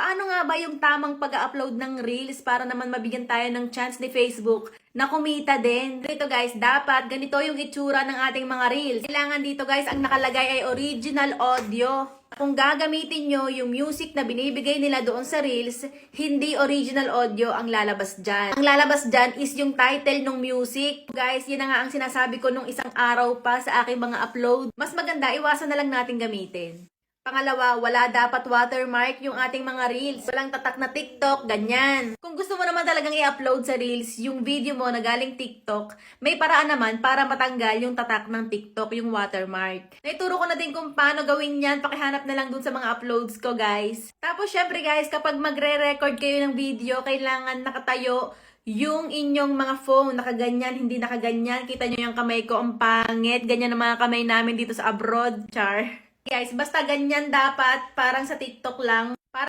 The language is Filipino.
Paano nga ba yung tamang pag-upload ng Reels para naman mabigyan tayo ng chance ni Facebook na kumita din? Dito guys, dapat ganito yung itsura ng ating mga Reels. Kailangan dito guys, ang nakalagay ay original audio. Kung gagamitin nyo yung music na binibigay nila doon sa Reels, hindi original audio ang lalabas dyan. Ang lalabas dyan is yung title ng music. Guys, yun na nga ang sinasabi ko nung isang araw pa sa aking mga upload. Mas maganda, iwasan na lang natin gamitin. Pangalawa, wala dapat watermark yung ating mga Reels. Walang tatak na TikTok, ganyan. Kung gusto mo naman talagang i-upload sa Reels yung video mo na galing TikTok, may paraan naman para matanggal yung tatak ng TikTok, yung watermark. Naituro ko na din kung paano gawin yan. Pakihanap na lang dun sa mga uploads ko, guys. Tapos, syempre guys, kapag magre-record kayo ng video, kailangan nakatayo yung inyong mga phone, nakaganyan, hindi nakaganyan. Kita nyo yung kamay ko, ang pangit. Ganyan ang mga kamay namin dito sa abroad, char. Guys, basta ganyan dapat, parang sa TikTok lang.